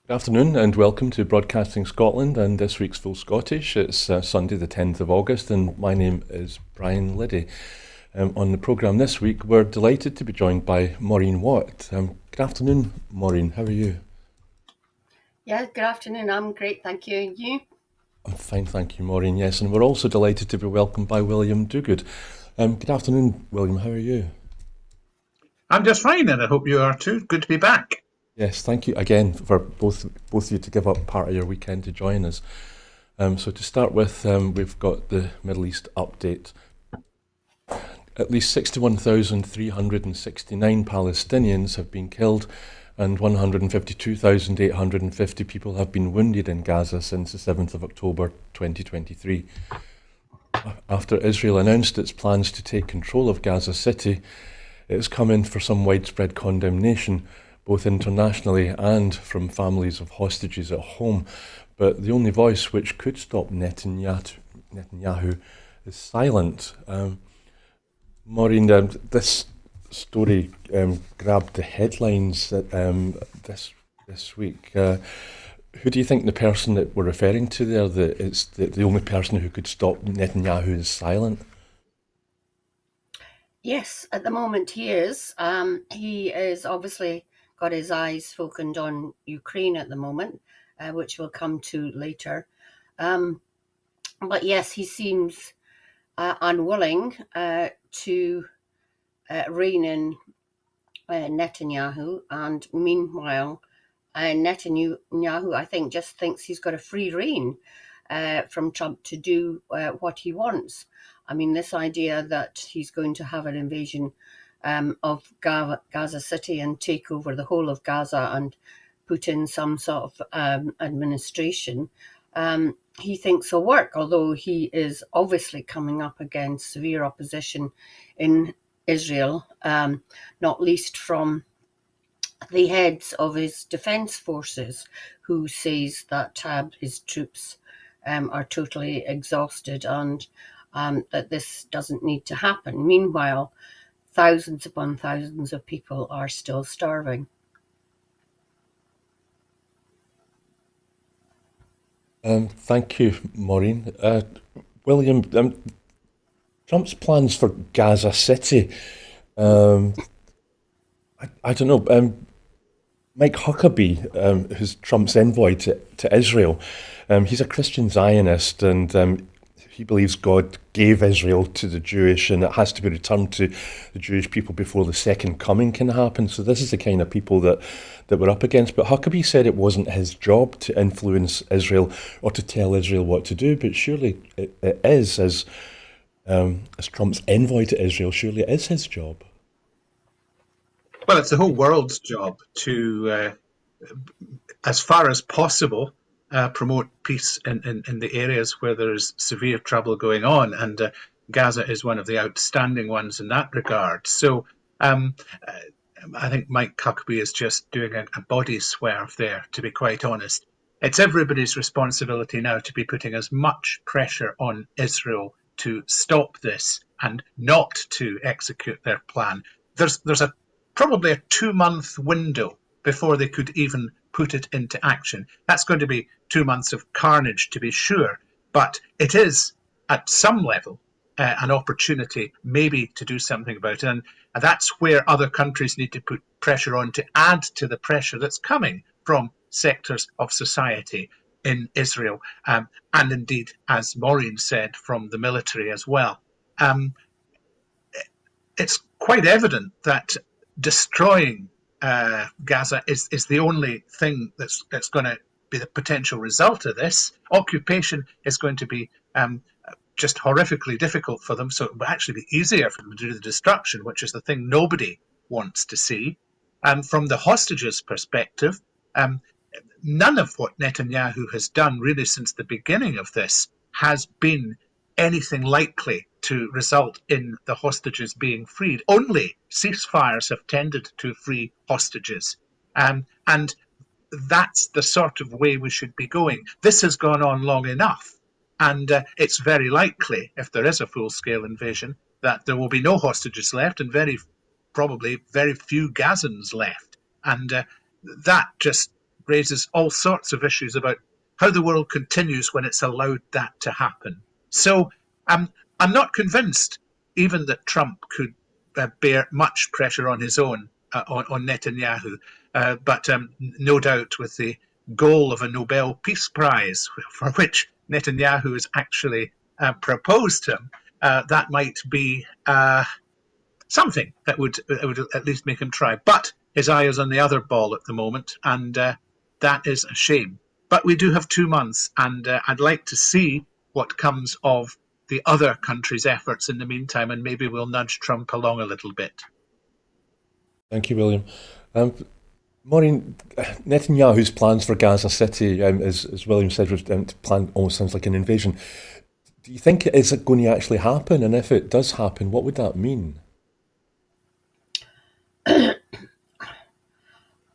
Good afternoon and welcome to Broadcasting Scotland and this week's Full Scottish. It's Sunday the 10th of August and my name is Brian Liddy. On the programme this week we're delighted to be joined by Maureen Watt. Good afternoon, Maureen, how are you? Yeah, good afternoon. I'm great, thank you. And you? I'm fine, thank you, Maureen, yes, and we're also delighted to be welcomed by William Duguid. Good afternoon, William, how are you? I'm just fine, and I hope you are too. Good to be back. Yes, thank you again for both of you to give up part of your weekend to join us. So to start with, we've got the Middle East update. At least 61,369 Palestinians have been killed and 152,850 people have been wounded in Gaza since the 7th of October 2023. After Israel announced its plans to take control of Gaza City, it has come in for some widespread condemnation, both internationally and from families of hostages at home. But the only voice which could stop Netanyahu is silent. Maureen, this story grabbed the headlines this week. Who do you think the person that we're referring to there, that it's the only person who could stop Netanyahu, is silent? Yes, at the moment he is. He is obviously got his eyes focused on Ukraine at the moment, which we'll come to later. But yes, he seems unwilling to rein in Netanyahu, and meanwhile, Netanyahu, I think, just thinks he's got a free rein from Trump to do what he wants. I mean, this idea that he's going to have an invasion of Gaza City and take over the whole of Gaza and put in some sort of administration, he thinks will work, although he is obviously coming up against severe opposition in Israel, not least from the heads of his defence forces, who says that his troops are totally exhausted and that this doesn't need to happen. Meanwhile, thousands upon thousands of people are still starving. Thank you, Maureen. William, Trump's plans for Gaza City. I don't know. Mike Huckabee, who's Trump's envoy to Israel, he's a Christian Zionist, and he believes God gave Israel to the Jewish, and it has to be returned to the Jewish people before the second coming can happen. So this is the kind of people that we're up against. But Huckabee said it wasn't his job to influence Israel or to tell Israel what to do. But surely it is, as Trump's envoy to Israel, surely it is his job. Well, it's the whole world's job to, as far as possible, promote peace in the areas where there's severe trouble going on. And Gaza is one of the outstanding ones in that regard. So I think Mike Huckabee is just doing a body swerve there, to be quite honest. It's everybody's responsibility now to be putting as much pressure on Israel to stop this and not to execute their plan. There's probably a 2-month window before they could even put it into action. That's going to be 2 months of carnage, to be sure, but it is at some level an opportunity maybe to do something about it. And that's where other countries need to put pressure on to add to the pressure that's coming from sectors of society in Israel, and indeed, as Maureen said, from the military as well. It's quite evident that destroying Gaza is the only thing that's going to be the potential result of this. Occupation is going to be just horrifically difficult for them, so it will actually be easier for them to do the destruction, which is the thing nobody wants to see. And from the hostages' perspective, none of what Netanyahu has done really since the beginning of this has been anything likely to result in the hostages being freed. Only ceasefires have tended to free hostages. And that's the sort of way we should be going. This has gone on long enough. And it's very likely, if there is a full-scale invasion, that there will be no hostages left and probably very few Gazans left. And that just raises all sorts of issues about how the world continues when it's allowed that to happen. So I'm not convinced even that Trump could bear much pressure on his own, on Netanyahu, but no doubt with the goal of a Nobel Peace Prize, for which Netanyahu has actually proposed him, that might be something that would at least make him try. But his eye is on the other ball at the moment, and that is a shame. But we do have 2 months, and I'd like to see what comes of the other countries' efforts in the meantime, and maybe we'll nudge Trump along a little bit. Thank you, William. Maureen, Netanyahu's plans for Gaza City, as William said, was to plan almost sounds like an invasion. Do you think is it going to actually happen? And if it does happen, what would that mean?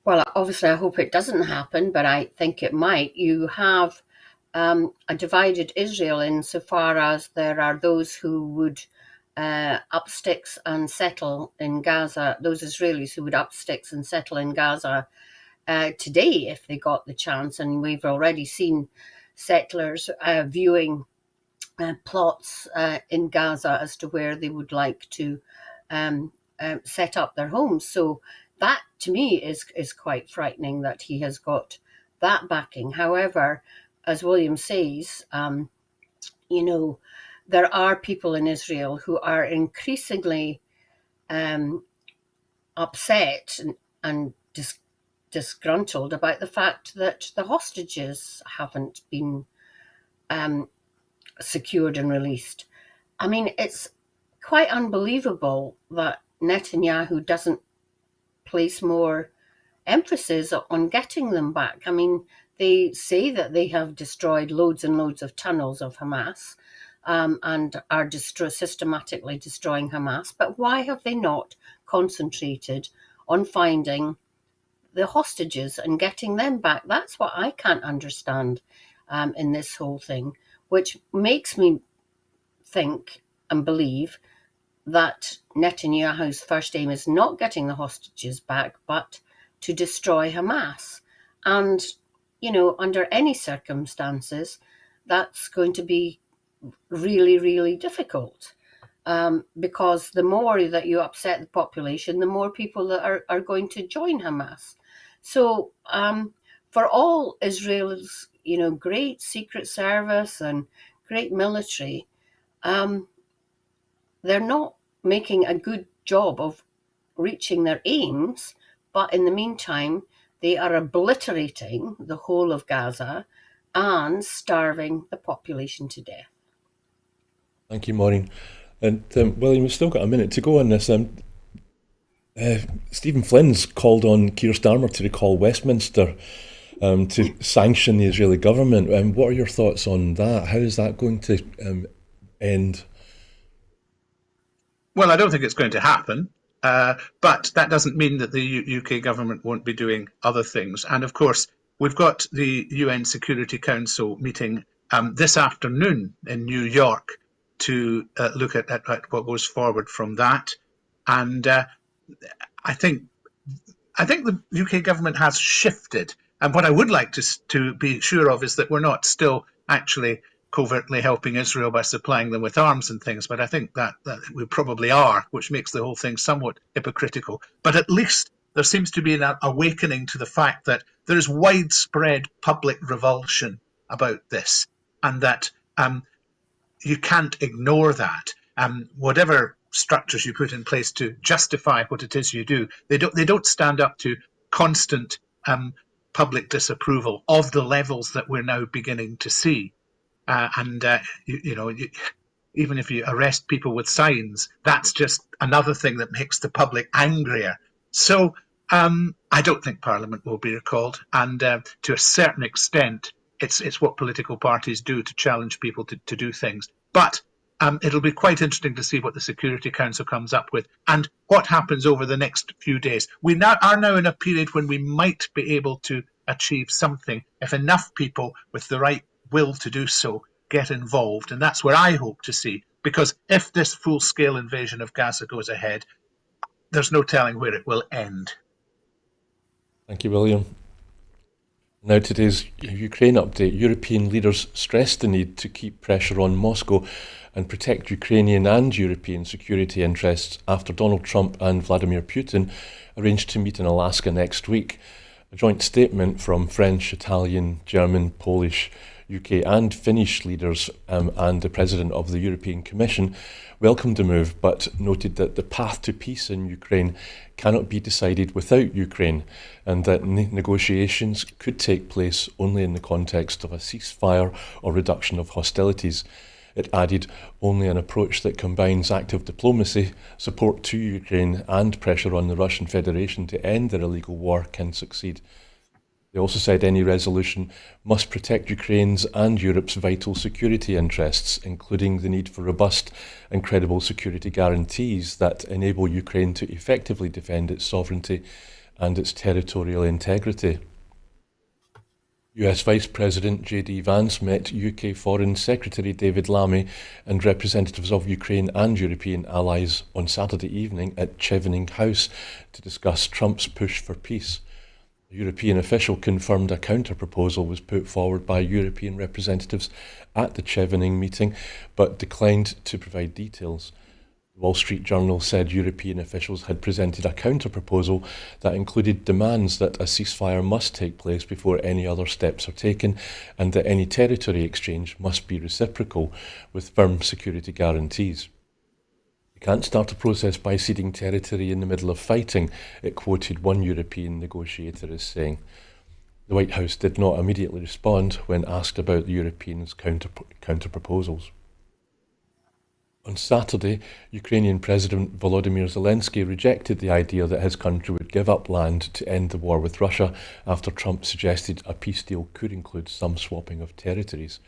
Well, obviously, I hope it doesn't happen, but I think it might. You have a divided Israel insofar as there are those who would up sticks and settle in Gaza, those Israelis who would up sticks and settle in Gaza today if they got the chance. And we've already seen settlers viewing plots in Gaza as to where they would like to set up their homes. So that to me is quite frightening that he has got that backing. However, as William says, there are people in Israel who are increasingly upset and disgruntled about the fact that the hostages haven't been secured and released. I mean, it's quite unbelievable that Netanyahu doesn't place more emphasis on getting them back. I mean, they say that they have destroyed loads and loads of tunnels of Hamas and are systematically destroying Hamas, but why have they not concentrated on finding the hostages and getting them back? That's what I can't understand in this whole thing, which makes me think and believe that Netanyahu's first aim is not getting the hostages back, but to destroy Hamas. And, under any circumstances, that's going to be really, really difficult because the more that you upset the population, the more people that are going to join Hamas. So for all Israel's, great secret service and great military, they're not making a good job of reaching their aims, but in the meantime, they are obliterating the whole of Gaza and starving the population to death. Thank you, Maureen. And William, we've still got a minute to go on this. Stephen Flynn's called on Keir Starmer to recall Westminster to sanction the Israeli government. What are your thoughts on that? How is that going to end? Well, I don't think it's going to happen, but that doesn't mean that the UK government won't be doing other things. And of course, we've got the UN Security Council meeting this afternoon in New York to look at what goes forward from that. And I think the UK government has shifted. And what I would like to be sure of is that we're not still actually covertly helping Israel by supplying them with arms and things, but I think that we probably are, which makes the whole thing somewhat hypocritical. But at least there seems to be an awakening to the fact that there is widespread public revulsion about this, and that you can't ignore that. Whatever structures you put in place to justify what it is you do, they don't stand up to constant public disapproval of the levels that we're now beginning to see. Even if you arrest people with signs, that's just another thing that makes the public angrier. So I don't think Parliament will be recalled, and to a certain extent, it's what political parties do to challenge people to do things. But it'll be quite interesting to see what the Security Council comes up with and what happens over the next few days. We are now in a period when we might be able to achieve something if enough people with the right will to do so get involved, and that's where I hope to see, because if this full-scale invasion of Gaza goes ahead, there's no telling where it will end. Thank you, William. Now, today's Ukraine update. European leaders stressed the need to keep pressure on Moscow and protect Ukrainian and European security interests after Donald Trump and Vladimir Putin arranged to meet in Alaska next week. A joint statement from French, Italian, German, Polish, UK and Finnish leaders and the President of the European Commission welcomed the move, but noted that the path to peace in Ukraine cannot be decided without Ukraine, and that negotiations could take place only in the context of a ceasefire or reduction of hostilities. It added only an approach that combines active diplomacy, support to Ukraine and pressure on the Russian Federation to end their illegal war can succeed. They also said any resolution must protect Ukraine's and Europe's vital security interests, including the need for robust and credible security guarantees that enable Ukraine to effectively defend its sovereignty and its territorial integrity. US Vice President J.D. Vance met UK Foreign Secretary David Lammy and representatives of Ukraine and European allies on Saturday evening at Chevening House to discuss Trump's push for peace. A European official confirmed a counter-proposal was put forward by European representatives at the Chevening meeting, but declined to provide details. The Wall Street Journal said European officials had presented a counter-proposal that included demands that a ceasefire must take place before any other steps are taken, and that any territory exchange must be reciprocal, with firm security guarantees. Can't start a process by ceding territory in the middle of fighting, it quoted one European negotiator as saying. The White House did not immediately respond when asked about the Europeans' counter-proposals. On Saturday, Ukrainian President Volodymyr Zelensky rejected the idea that his country would give up land to end the war with Russia after Trump suggested a peace deal could include some swapping of territories.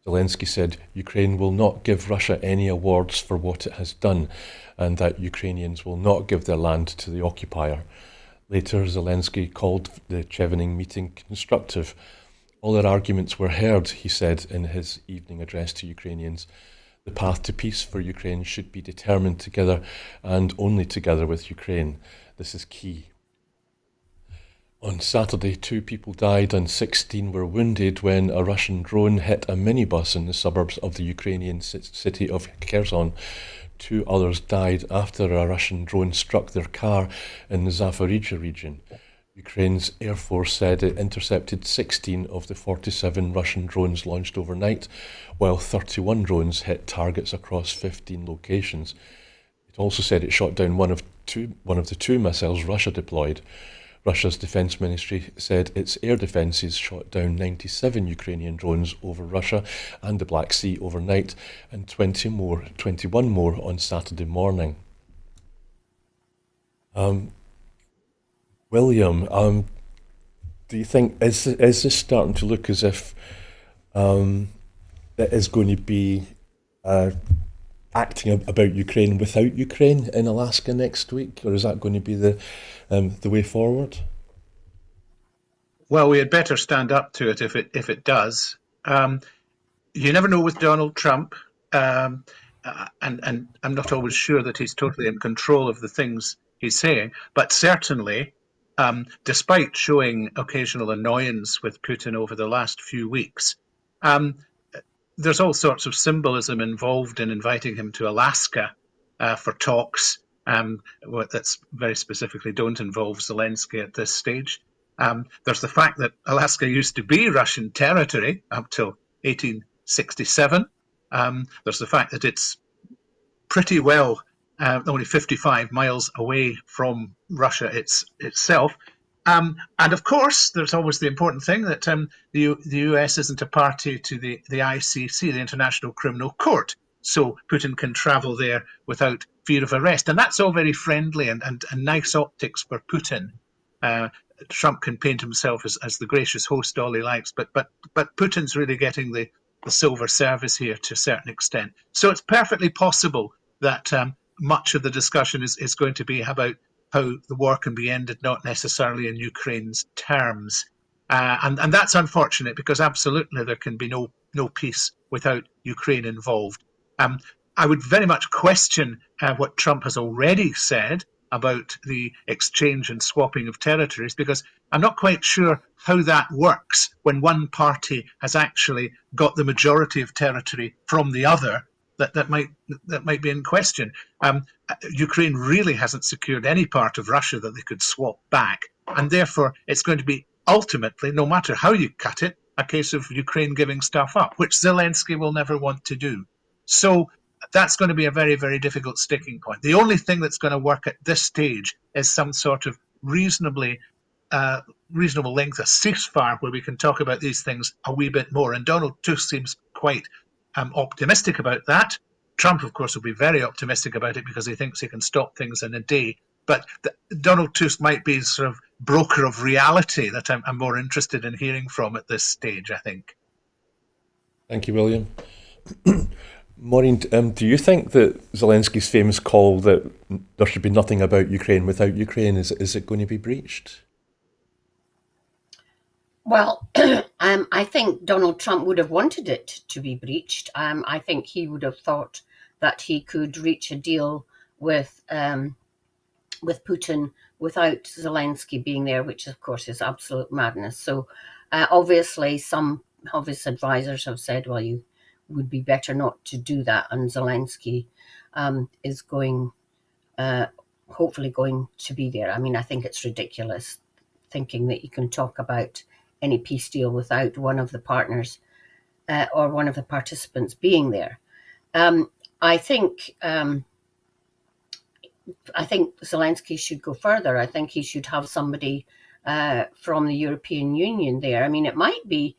Zelensky said Ukraine will not give Russia any awards for what it has done, and that Ukrainians will not give their land to the occupier. Later, Zelensky called the Chevening meeting constructive. All their arguments were heard, he said in his evening address to Ukrainians. The path to peace for Ukraine should be determined together and only together with Ukraine. This is key. On Saturday, 2 people died and 16 were wounded when a Russian drone hit a minibus in the suburbs of the Ukrainian city of Kherson. 2 others died after a Russian drone struck their car in the Zaporizhzhia region. Ukraine's Air Force said it intercepted 16 of the 47 Russian drones launched overnight, while 31 drones hit targets across 15 locations. It also said it shot down one of the 2 missiles Russia deployed. Russia's defense ministry said its air defences shot down 97 Ukrainian drones over Russia and the Black Sea overnight, and 21 more on Saturday morning. William, do you think, is this starting to look as if it is going to be acting about Ukraine without Ukraine in Alaska next week, or is that going to be the way forward? Well, we had better stand up to it if it does. You never know with Donald Trump, and I'm not always sure that he's totally in control of the things he's saying, but certainly, despite showing occasional annoyance with Putin over the last few weeks, there's all sorts of symbolism involved in inviting him to Alaska for talks that's very specifically don't involve Zelensky at this stage. There's the fact that Alaska used to be Russian territory up till 1867. There's the fact that it's pretty well only 55 miles away from Russia itself. And of course, there's always the important thing that the US isn't a party to the ICC, the International Criminal Court. So Putin can travel there without fear of arrest. And that's all very friendly and nice optics for Putin. Trump can paint himself as the gracious host all he likes, but Putin's really getting the silver service here to a certain extent. So it's perfectly possible that much of the discussion is going to be about how the war can be ended, not necessarily in Ukraine's terms. And that's unfortunate, because absolutely there can be no peace without Ukraine involved. I would very much question what Trump has already said, about the exchange and swapping of territories, because I'm not quite sure how that works when one party has actually got the majority of territory from the other. That might be in question. Ukraine really hasn't secured any part of Russia that they could swap back, and therefore it's going to be ultimately, no matter how you cut it, a case of Ukraine giving stuff up, which Zelensky will never want to do. So that's going to be a very, very difficult sticking point. The only thing that's going to work at this stage is some sort of reasonable length, a ceasefire where we can talk about these things a wee bit more. And Donald Tusk seems quite optimistic about that. Trump, of course, will be very optimistic about it because he thinks he can stop things in a day. But Donald Tusk might be sort of broker of reality that I'm more interested in hearing from at this stage, I think. Thank you, William. Maureen, do you think that Zelensky's famous call that there should be nothing about Ukraine without Ukraine, is it going to be breached? Well, I think Donald Trump would have wanted it to be breached. I think he would have thought that he could reach a deal with Putin without Zelensky being there, which of course is absolute madness. So obviously some of his advisors have said, well, you would be better not to do that. And Zelensky is hopefully going to be there. I mean, I think it's ridiculous thinking that you can talk about any peace deal without one of the partners or one of the participants being there. I think Zelensky should go further. I think he should have somebody from the European Union there. I mean, it might be,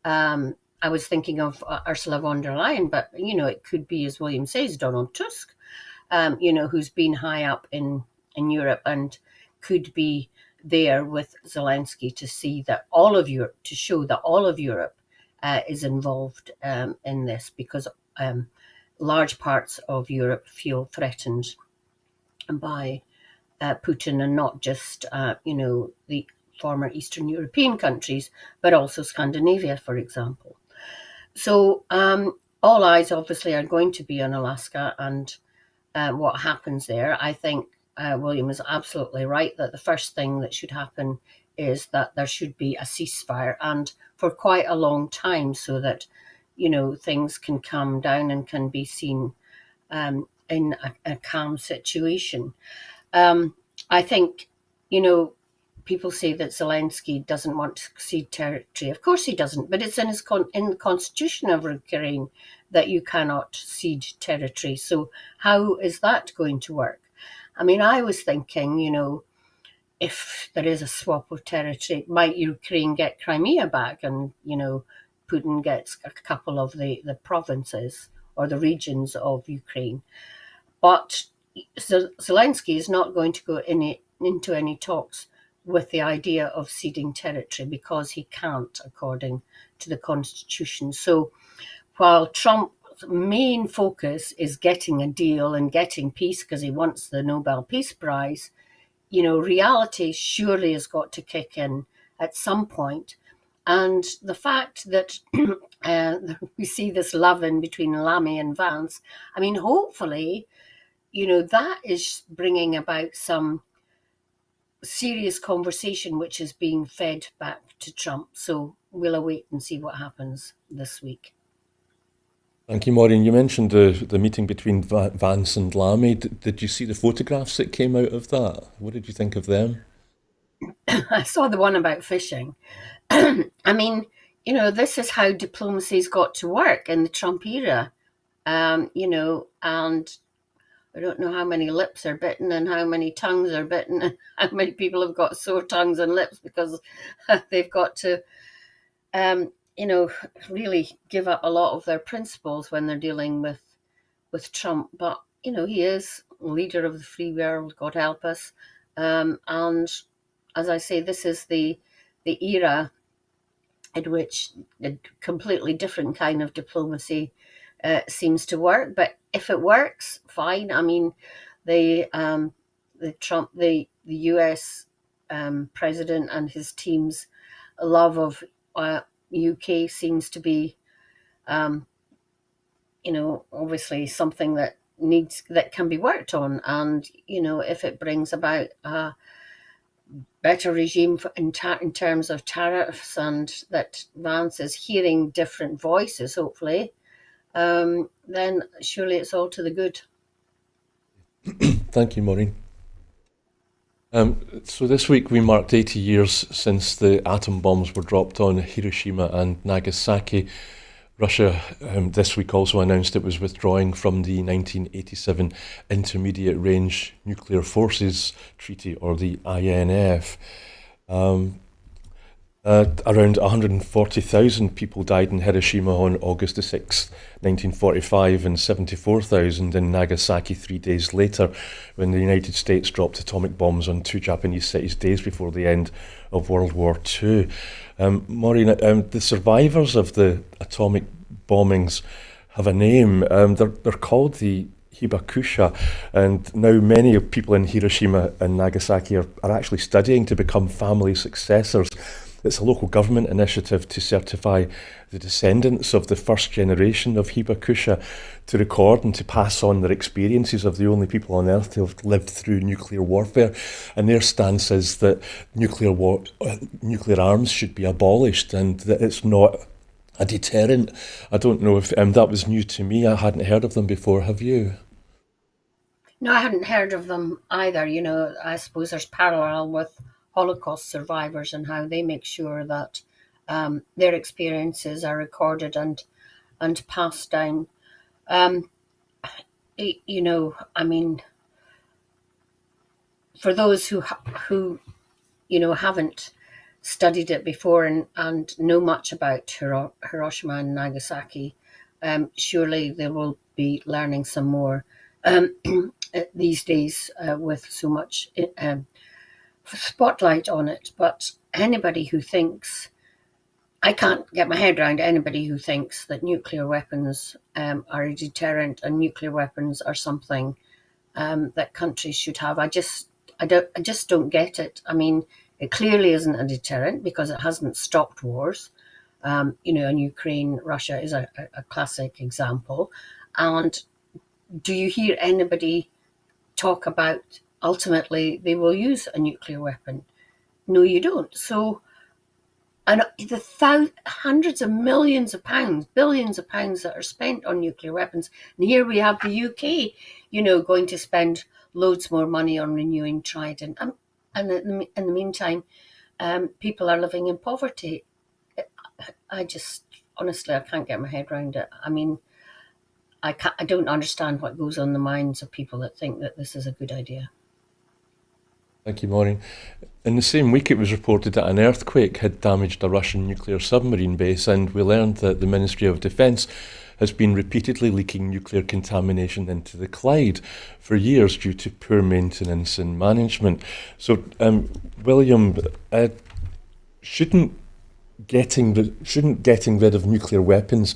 I was thinking of Ursula von der Leyen, but, it could be, as William says, Donald Tusk, who's been high up in Europe and could be there with Zelensky to see that all of Europe, to show that all of Europe is involved in this, because large parts of Europe feel threatened by Putin, and not just, the former Eastern European countries, but also Scandinavia, for example. So all eyes obviously are going to be on Alaska and what happens there. I think William is absolutely right that the first thing that should happen is that there should be a ceasefire, and for quite a long time, so that, things can calm down and can be seen in a calm situation. I think, people say that Zelensky doesn't want to cede territory. Of course he doesn't, but it's in the constitution of Ukraine that you cannot cede territory. So how is that going to work? I mean, I was thinking, if there is a swap of territory, might Ukraine get Crimea back, and, Putin gets a couple of the provinces or the regions of Ukraine. But Zelensky is not going to go into any talks with the idea of ceding territory, because he can't, according to the constitution. So while Trump's main focus is getting a deal and getting peace because he wants the Nobel Peace Prize, reality surely has got to kick in at some point. And the fact that we see this love-in between Lamy and Vance, I mean, hopefully, that is bringing about some serious conversation which is being fed back to Trump. So we'll await and see what happens this week. Thank you, Maureen. You mentioned the meeting between Vance and Lamy. Did you see the photographs that came out of that? What did you think of them? I saw the one about fishing. I mean, this is how diplomacy's got to work in the Trump era, and I don't know how many lips are bitten and how many tongues are bitten, and how many people have got sore tongues and lips because they've got to, really give up a lot of their principles when they're dealing with Trump. But, he is leader of the free world, God help us. And as I say, this is the era in which a completely different kind of diplomacy seems to work. But if it works, fine. I mean, the US president and his team's love of UK seems to be, obviously something that that can be worked on, and if it brings about a better regime in terms of tariffs, and that Vance is hearing different voices, hopefully, then surely it's all to the good. Thank you, Maureen. So this week we marked 80 years since the atom bombs were dropped on Hiroshima and Nagasaki. Russia this week also announced it was withdrawing from the 1987 Intermediate Range Nuclear Forces Treaty, or the INF. Around 140,000 people died in Hiroshima on August the 6th, 1945, and 74,000 in Nagasaki 3 days later, when the United States dropped atomic bombs on 2 Japanese cities days before the end of World War II. Maureen, the survivors of the atomic bombings have a name. They're called the Hibakusha, and now many people in Hiroshima and Nagasaki are actually studying to become family successors. It's a local government initiative to certify the descendants of the first generation of Hibakusha to record and to pass on their experiences of the only people on Earth to have lived through nuclear warfare. And their stance is that nuclear arms should be abolished, and that it's not a deterrent. I don't know if that was new to me. I hadn't heard of them before. Have you? No, I hadn't heard of them either. I suppose there's parallel with Holocaust survivors and how they make sure that their experiences are recorded and passed down. I mean, for those who haven't studied it before and know much about Hiroshima and Nagasaki, surely they will be learning some more these days with so much spotlight on it. But anybody who thinks, I can't get my head around anybody who thinks that nuclear weapons are a deterrent and nuclear weapons are something that countries should have. I just don't get it. I mean, it clearly isn't a deterrent because it hasn't stopped wars. And Ukraine, Russia is a classic example. And do you hear anybody talk about ultimately they will use a nuclear weapon? No, you don't. So, and the hundreds of millions of pounds, billions of pounds that are spent on nuclear weapons, and here we have the UK, going to spend loads more money on renewing Trident, and in the meantime, people are living in poverty. Honestly, I can't get my head around it. I mean, I don't understand what goes on the minds of people that think that this is a good idea. Thank you, Maureen. In the same week, it was reported that an earthquake had damaged a Russian nuclear submarine base, and we learned that the Ministry of Defence has been repeatedly leaking nuclear contamination into the Clyde for years due to poor maintenance and management. So, William, shouldn't getting rid of nuclear weapons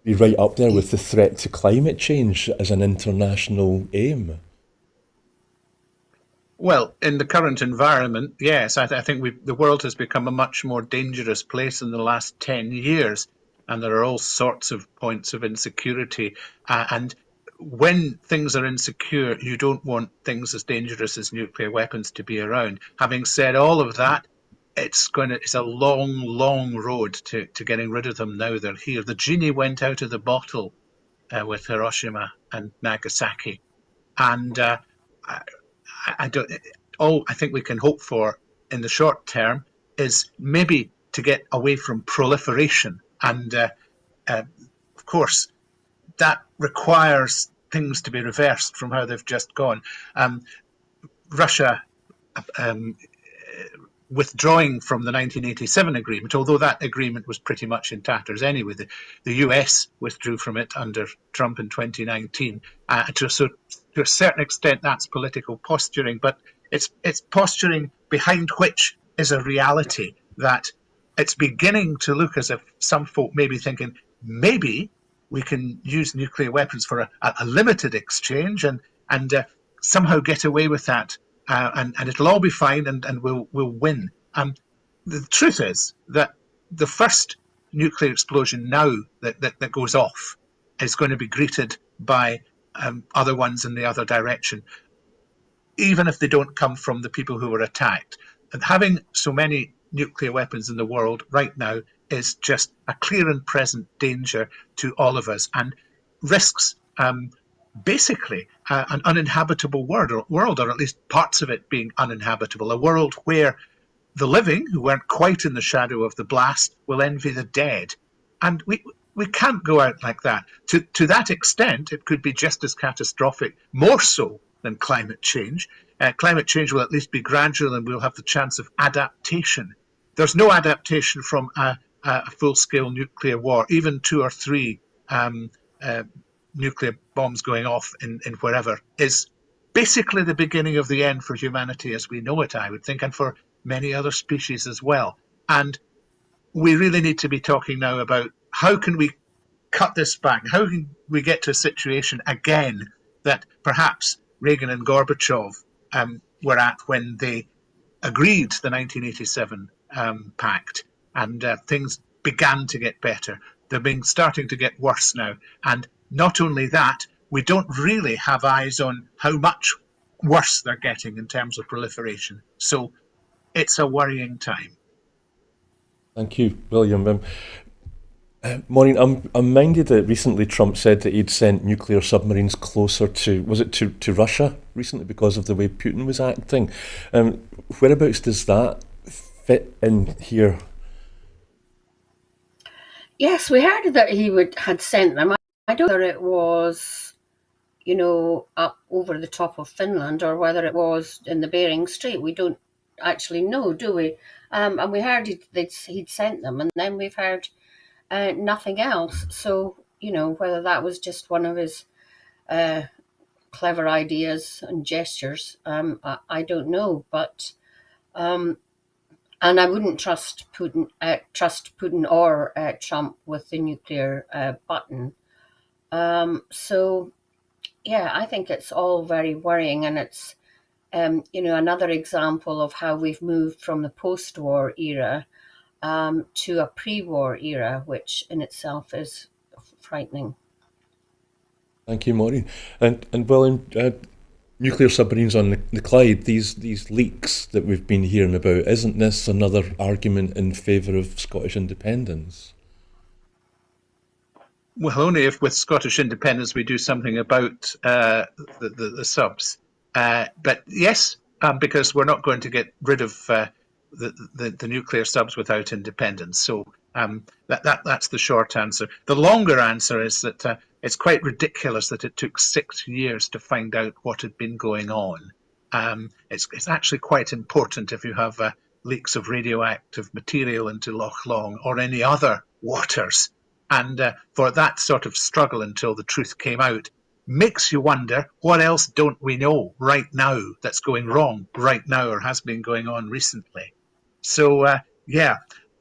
be right up there with the threat to climate change as an international aim? Well, in the current environment, yes, I think the world has become a much more dangerous place in the last 10 years, and there are all sorts of points of insecurity. And when things are insecure, you don't want things as dangerous as nuclear weapons to be around. Having said all of that, it's a long, long road to getting rid of them now they're here. The genie went out of the bottle with Hiroshima and Nagasaki, and I don't. All I think we can hope for in the short term is maybe to get away from proliferation, and of course that requires things to be reversed from how they've just gone. Russia withdrawing from the 1987 agreement, although that agreement was pretty much in tatters anyway. The US withdrew from it under Trump in 2019. To a certain extent, that's political posturing, but it's posturing behind which is a reality that it's beginning to look as if some folk may be thinking maybe we can use nuclear weapons for a limited exchange and somehow get away with that. And it'll all be fine, and we'll win. The truth is that the first nuclear explosion now that goes off is going to be greeted by other ones in the other direction, even if they don't come from the people who were attacked. And having so many nuclear weapons in the world right now is just a clear and present danger to all of us, and risks basically an uninhabitable world, or at least parts of it being uninhabitable, a world where the living, who weren't quite in the shadow of the blast, will envy the dead. And we can't go out like that. To that extent, it could be just as catastrophic, more so than climate change. Climate change will at least be gradual, and we'll have the chance of adaptation. There's no adaptation from a full-scale nuclear war. Even 2 or 3 nuclear bombs going off in wherever is basically the beginning of the end for humanity as we know it, I would think, and for many other species as well. And we really need to be talking now about how can we cut this back? How can we get to a situation again that perhaps Reagan and Gorbachev were at when they agreed the 1987 pact, and things began to get better. They're starting to get worse now. And not only that, we don't really have eyes on how much worse they're getting in terms of proliferation. So it's a worrying time. Thank you, William. Maureen, I'm minded that recently Trump said that he'd sent nuclear submarines closer to Russia recently because of the way Putin was acting. Whereabouts does that fit in here? Yes, we heard that he had sent them. I don't know whether it was, up over the top of Finland or whether it was in the Bering Strait. We don't actually know, do we? And we heard he'd sent them, and then we've heard nothing else. So, whether that was just one of his clever ideas and gestures, I don't know. But and I wouldn't trust Putin or Trump with the nuclear button. So, yeah, I think it's all very worrying, and it's another example of how we've moved from the post-war era to a pre-war era, which in itself is frightening. Thank you, Maureen. And William, nuclear submarines on the Clyde, these leaks that we've been hearing about, isn't this another argument in favour of Scottish independence? Well, only if with Scottish independence we do something about the subs. But yes, because we're not going to get rid of the nuclear subs without independence. So that's the short answer. The longer answer is that it's quite ridiculous that it took 6 years to find out what had been going on. It's actually quite important if you have leaks of radioactive material into Loch Long or any other waters. And for that sort of struggle until the truth came out makes you wonder, what else don't we know right now that's going wrong right now or has been going on recently? So, yeah,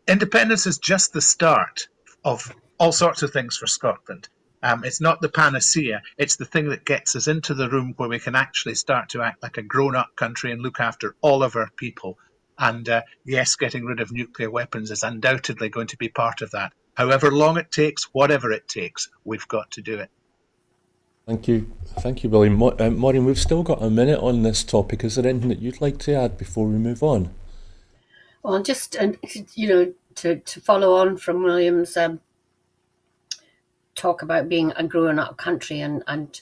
independence is just the start of all sorts of things for Scotland. It's not the panacea. It's the thing that gets us into the room where we can actually start to act like a grown-up country and look after all of our people. And yes, getting rid of nuclear weapons is undoubtedly going to be part of that. However long it takes, whatever it takes, we've got to do it. Thank you, William. Maureen, we've still got a minute on this topic. Is there anything that you'd like to add before we move on? Well, just to follow on from William's talk about being a grown-up country and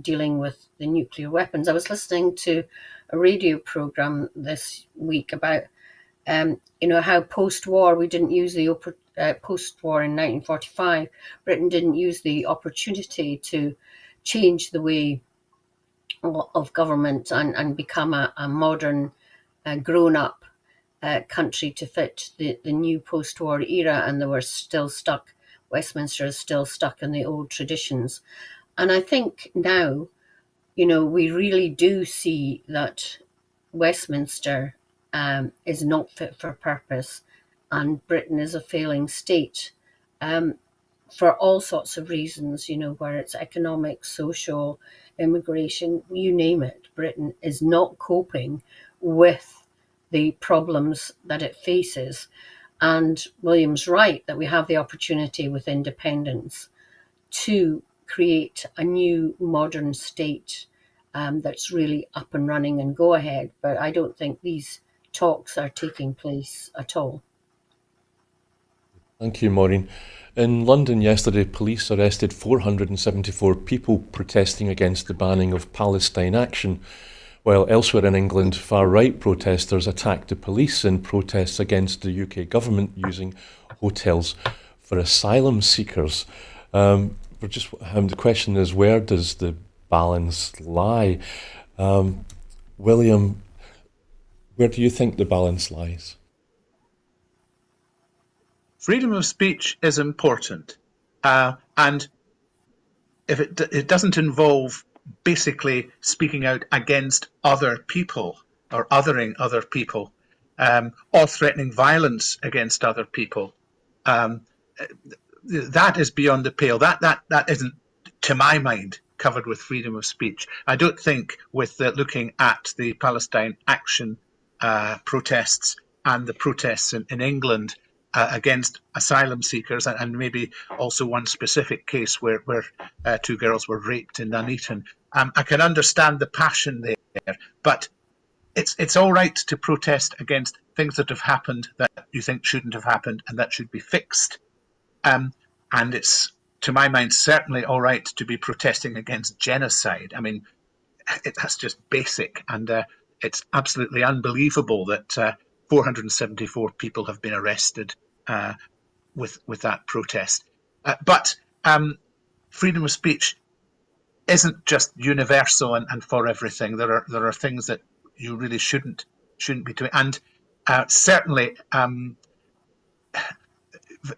dealing with the nuclear weapons. I was listening to a radio program this week about how post-war we didn't use the post-war in 1945. Britain didn't use the opportunity to change the way of government and become a modern, grown-up country to fit the new post-war era, and they were still stuck. Westminster is still stuck in the old traditions. And I think now, we really do see that Westminster is not fit for purpose, and Britain is a failing state for all sorts of reasons, where it's economic, social, immigration, you name it. Britain is not coping with the problems that it faces. And William's right that we have the opportunity with independence to create a new modern state that's really up and running and go ahead. But I don't think these talks are taking place at all. Thank you, Maureen. In London yesterday, police arrested 474 people protesting against the banning of Palestine action, while elsewhere in England, far-right protesters attacked the police in protests against the UK government using hotels for asylum seekers. The question is, where does the balance lie? William, where do you think the balance lies? Freedom of speech is important, and if it doesn't involve basically speaking out against other people or othering other people, or threatening violence against other people, that is beyond the pale. That isn't, to my mind, covered with freedom of speech. I don't think with looking at the Palestine Action protests and the protests in England against asylum seekers, and maybe also one specific case where two girls were raped in Nuneaton. I can understand the passion there, but it's all right to protest against things that have happened that you think shouldn't have happened and that should be fixed. And it's, to my mind, certainly all right to be protesting against genocide. I mean, that's just basic, and it's absolutely unbelievable that 474 people have been arrested with that protest. But freedom of speech isn't just universal and for everything. There are things that you really shouldn't be doing, and certainly.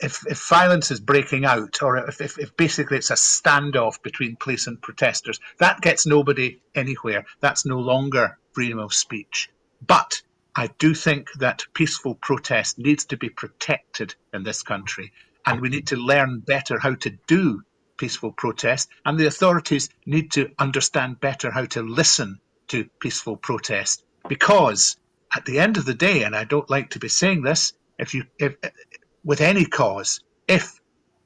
If violence is breaking out, or if basically it's a standoff between police and protesters, that gets nobody anywhere. That's no longer freedom of speech. But I do think that peaceful protest needs to be protected in this country, and we need to learn better how to do peaceful protest, and the authorities need to understand better how to listen to peaceful protest, because at the end of the day, and I don't like to be saying this, if with any cause, if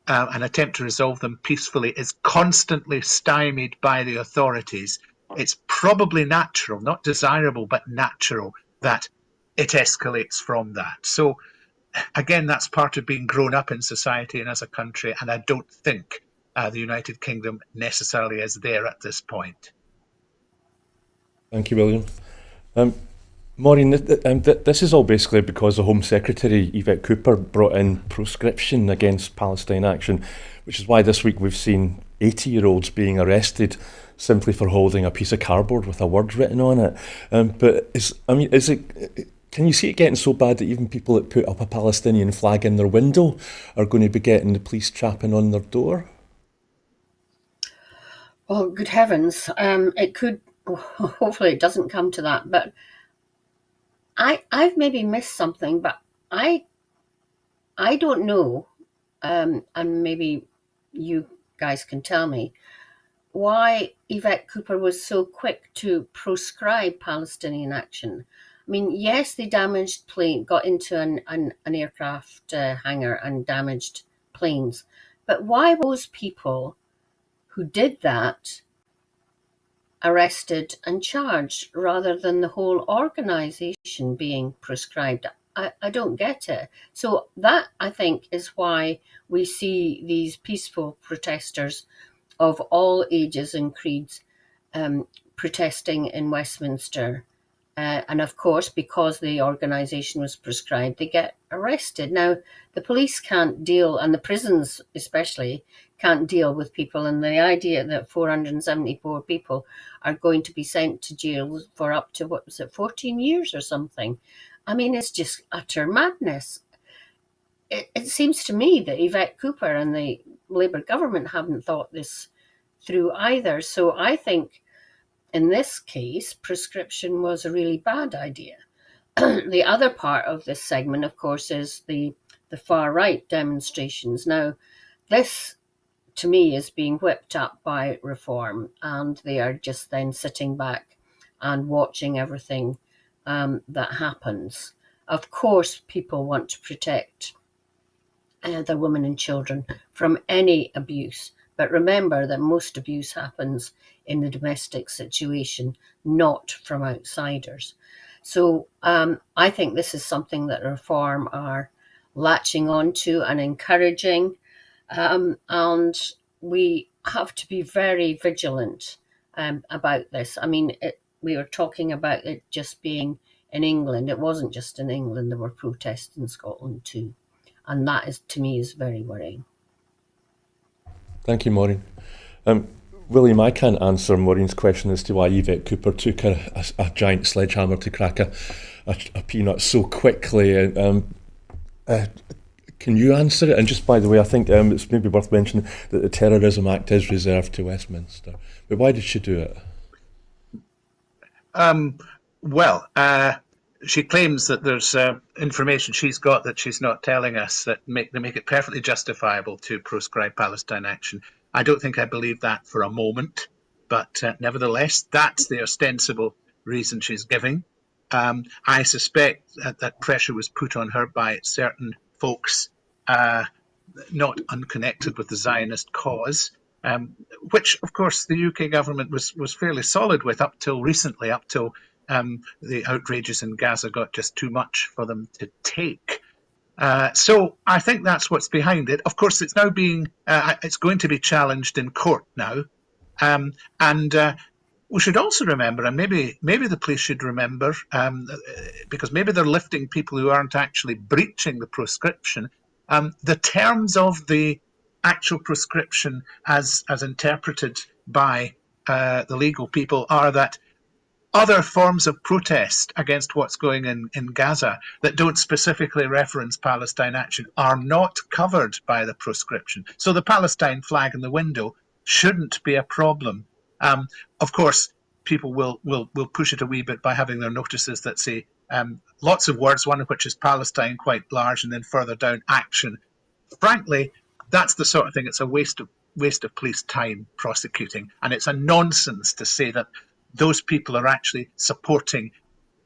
an attempt to resolve them peacefully is constantly stymied by the authorities, it's probably natural, not desirable, but natural, that it escalates from that. So again, that's part of being grown up in society and as a country, and I don't think the United Kingdom necessarily is there at this point. Thank you, William. Maureen, this is all basically because the Home Secretary, Yvette Cooper, brought in proscription against Palestine action, which is why this week we've seen 80-year-olds being arrested simply for holding a piece of cardboard with a word written on it. Can you see it getting so bad that even people that put up a Palestinian flag in their window are going to be getting the police trapping on their door? Well, good heavens, it could. Hopefully, it doesn't come to that, but. I've maybe missed something, but I don't know, and maybe you guys can tell me, why Yvette Cooper was so quick to proscribe Palestinian action. I mean, yes, they damaged got into an aircraft hangar and damaged planes, but why were those people who did that arrested and charged rather than the whole organisation being proscribed? I don't get it. So that, I think, is why we see these peaceful protesters of all ages and creeds protesting in Westminster. And of course, because the organisation was proscribed, they get arrested. Now, the police can't deal, and the prisons especially, can't deal with people. And the idea that 474 people are going to be sent to jail for up to, 14 years or something. I mean, it's just utter madness. It seems to me that Yvette Cooper and the Labour government haven't thought this through either. So I think in this case, prescription was a really bad idea. The other part of this segment, of course, is the far-right demonstrations. Now, this, to me, is being whipped up by Reform, and they are just then sitting back and watching everything that happens. Of course, people want to protect their women and children from any abuse, But remember that most abuse happens in the domestic situation, not from outsiders. So I think this is something that Reform are latching onto and encouraging. And we have to be very vigilant about this. I mean, we were talking about it just being in England. It wasn't just in England. There were protests in Scotland too. And that is, to me, is very worrying. Thank you, Maureen. William, I can't answer Maureen's question as to why Yvette Cooper took a giant sledgehammer to crack a peanut so quickly. Can you answer it? And just by the way, I think it's maybe worth mentioning that the Terrorism Act is reserved to Westminster. But why did she do it? She claims that there's information she's got that she's not telling us that make it perfectly justifiable to proscribe Palestine action. I don't think I believe that for a moment, but nevertheless, that's the ostensible reason she's giving. I suspect that pressure was put on her by certain folks not unconnected with the Zionist cause, which, of course, the UK government was fairly solid with up till recently, up till the outrages in Gaza got just too much for them to take. So I think that's what's behind it. Of course, it's now it's going to be challenged in court now, and we should also remember, and maybe the police should remember, because maybe they're lifting people who aren't actually breaching the proscription. The terms of the actual proscription, as interpreted by the legal people, are that other forms of protest against what's going in Gaza that don't specifically reference Palestine action are not covered by the proscription. So the Palestine flag in the window shouldn't be a problem. Of course, people will push it a wee bit by having their notices that say lots of words, one of which is Palestine, quite large, and then further down, action. Frankly, that's the sort of thing. It's a waste of police time prosecuting, and it's a nonsense to say that those people are actually supporting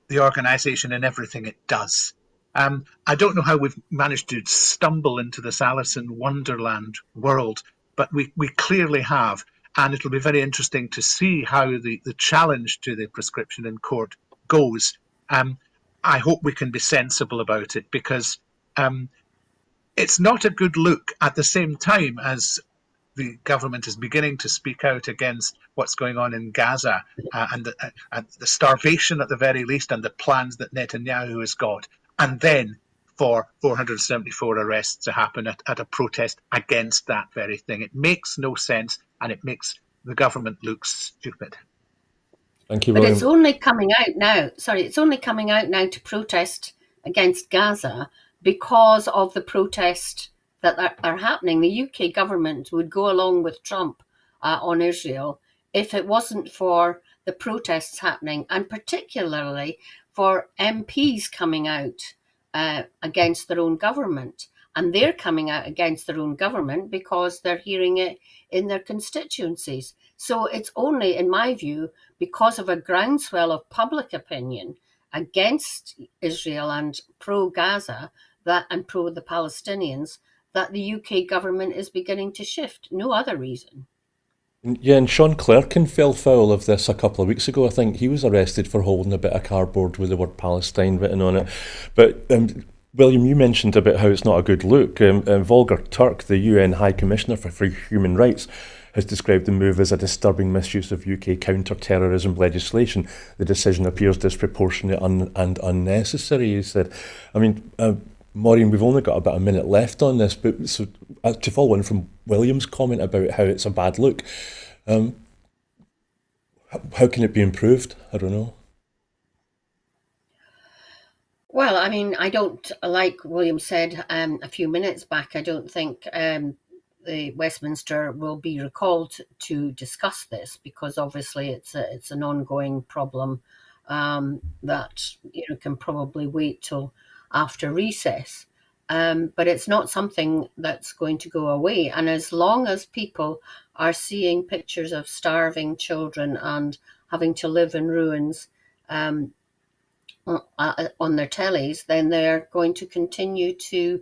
the organisation in everything it does. I don't know how we've managed to stumble into this Alice in Wonderland world, but we clearly have. And it'll be very interesting to see how the challenge to the prescription in court goes. I hope we can be sensible about it, because it's not a good look at the same time as the government is beginning to speak out against what's going on in Gaza and the starvation at the very least, and the plans that Netanyahu has got. And then for 474 arrests to happen at a protest against that very thing. It makes no sense, and it makes the government look stupid. Thank you, But William. it's only coming out now. Sorry, it's only coming out now to protest against Gaza because of the protest that are happening. The UK government would go along with Trump on Israel if it wasn't for the protests happening, and particularly for MPs coming out against their own government. And they're coming out against their own government because they're hearing it in their constituencies. So it's only, in my view, because of a groundswell of public opinion against Israel and pro-Gaza and pro the Palestinians that the UK government is beginning to shift. No other reason. Yeah, and Sean Clerkin fell foul of this a couple of weeks ago. I think he was arrested for holding a bit of cardboard with the word Palestine written on it. But William, you mentioned about how it's not a good look. Volker Turk, the UN High Commissioner for Human Rights, has described the move as a disturbing misuse of UK counter-terrorism legislation. The decision appears disproportionate and unnecessary, he said. I mean, Maureen, we've only got about a minute left on this, but so, to follow on from William's comment about how it's a bad look, how can it be improved? I don't know. Well, I mean, I don't, like William said a few minutes back, I don't think the Westminster will be recalled to discuss this, because obviously it's an ongoing problem that can probably wait till after recess. But it's not something that's going to go away. And as long as people are seeing pictures of starving children and having to live in ruins on their tellies, then they're going to continue to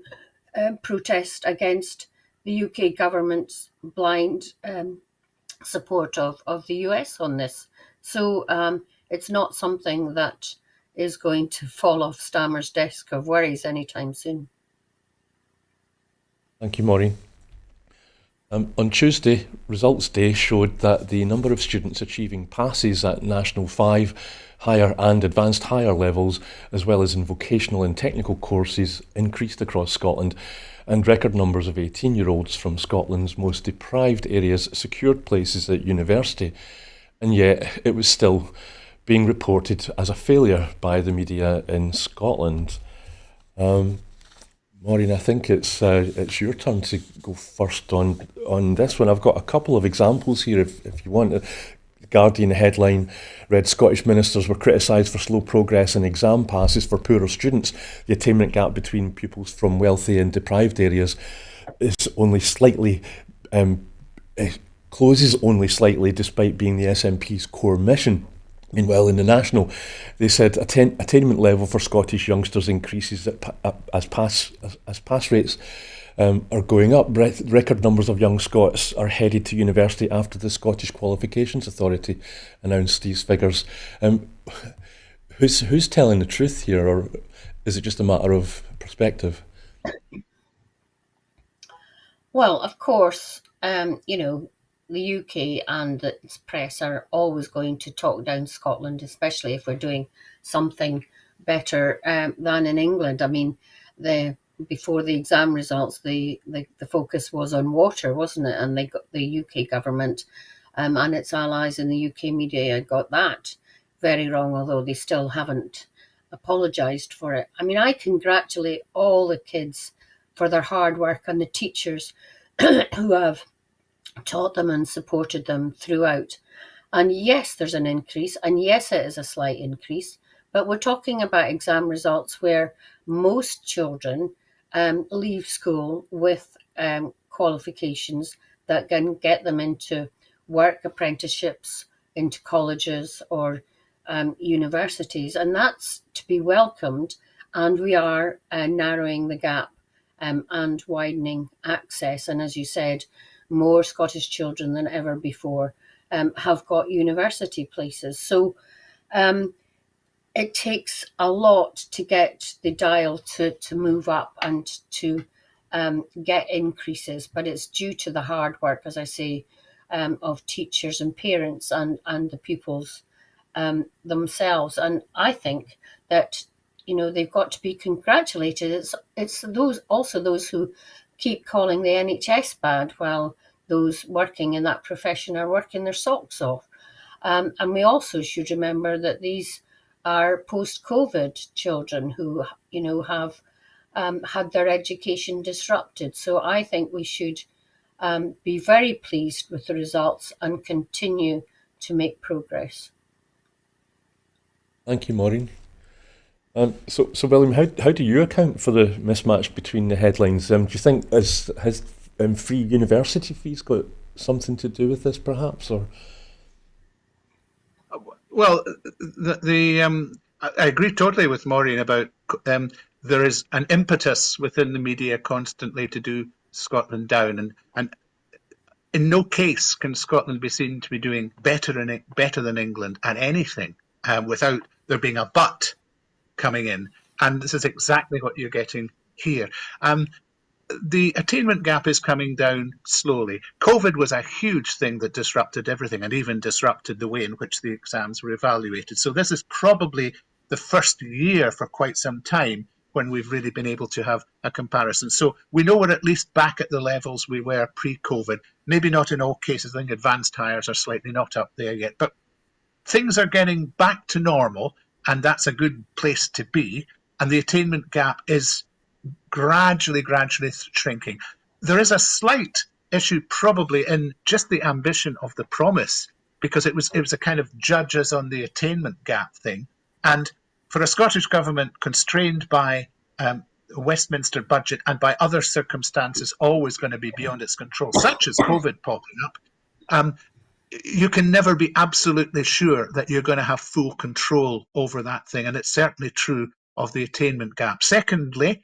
protest against the UK government's blind support of the US on this. So it's not something that is going to fall off Stammer's desk of worries anytime soon. Thank you, Maureen. On Tuesday, Results Day showed that the number of students achieving passes at National 5, higher and advanced higher levels, as well as in vocational and technical courses, increased across Scotland, and record numbers of 18-year-olds from Scotland's most deprived areas secured places at university. And yet it was still being reported as a failure by the media in Scotland. Maureen, I think it's your turn to go first on this one. I've got a couple of examples here if you want. The Guardian headline read Scottish ministers were criticised for slow progress in exam passes for poorer students. The attainment gap between pupils from wealthy and deprived areas is only slightly closes only slightly despite being the SNP's core mission. Meanwhile, in the National, they said attainment level for Scottish youngsters increases as pass rates are going up. Record numbers of young Scots are headed to university after the Scottish Qualifications Authority announced these figures. Who's telling the truth here, or is it just a matter of perspective? Well, of course, the UK and its press are always going to talk down Scotland, especially if we're doing something better than in England. I mean, before the exam results, the focus was on water, wasn't it? And they got the UK government and its allies in the UK media got that very wrong, although they still haven't apologised for it. I mean, I congratulate all the kids for their hard work and the teachers who have taught them and supported them throughout. And yes, there's an increase, and yes, it is a slight increase, but we're talking about exam results where most children leave school with qualifications that can get them into work apprenticeships, into colleges or universities, and that's to be welcomed. And we are narrowing the gap and widening access. And as you said, more Scottish children than ever before have got university places. So it takes a lot to get the dial to move up and to get increases, but it's due to the hard work, as I say, of teachers and parents and the pupils themselves. And I think that they've got to be congratulated. It's those who keep calling the NHS bad while those working in that profession are working their socks off. And we also should remember that these are post-COVID children who, have had their education disrupted. So I think we should be very pleased with the results and continue to make progress. Thank you, Maureen. So William, how do you account for the mismatch between the headlines? Do you think has free university fees got something to do with this, perhaps, or? Well, I agree totally with Maureen about there is an impetus within the media constantly to do Scotland down, and in no case can Scotland be seen to be doing better than England at anything without there being a but coming in. And this is exactly what you're getting here. The attainment gap is coming down slowly. COVID was a huge thing that disrupted everything and even disrupted the way in which the exams were evaluated. So this is probably the first year for quite some time when we've really been able to have a comparison. So we know we're at least back at the levels we were pre-COVID. Maybe not in all cases. I think advanced hires are slightly not up there yet. But things are getting back to normal, and that's a good place to be. And the attainment gap is gradually shrinking. There is a slight issue probably in just the ambition of the promise, because it was a kind of judges on the attainment gap thing. And for a Scottish government constrained by a Westminster budget and by other circumstances always going to be beyond its control, such as COVID popping up, you can never be absolutely sure that you're going to have full control over that thing. And it's certainly true of the attainment gap. Secondly,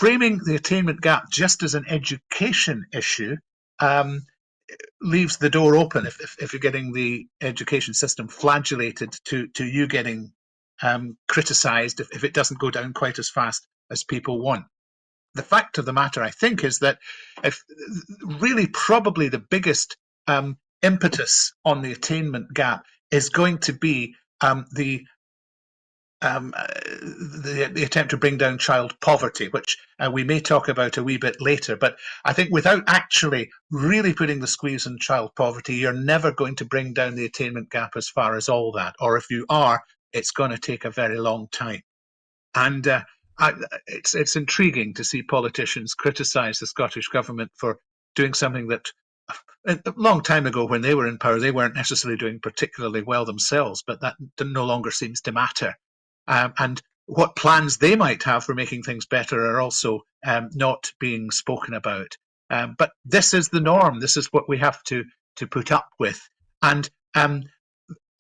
framing the attainment gap just as an education issue leaves the door open if you're getting the education system flagellated to you getting criticised if it doesn't go down quite as fast as people want. The fact of the matter, I think, is that if really probably the biggest impetus on the attainment gap is going to be the attempt to bring down child poverty, which we may talk about a wee bit later. But I think without actually really putting the squeeze on child poverty, you're never going to bring down the attainment gap as far as all that. Or if you are, it's going to take a very long time. And it's intriguing to see politicians criticise the Scottish government for doing something that a long time ago when they were in power, they weren't necessarily doing particularly well themselves, but that no longer seems to matter. And what plans they might have for making things better are also not being spoken about. But this is the norm. This is what we have to put up with. And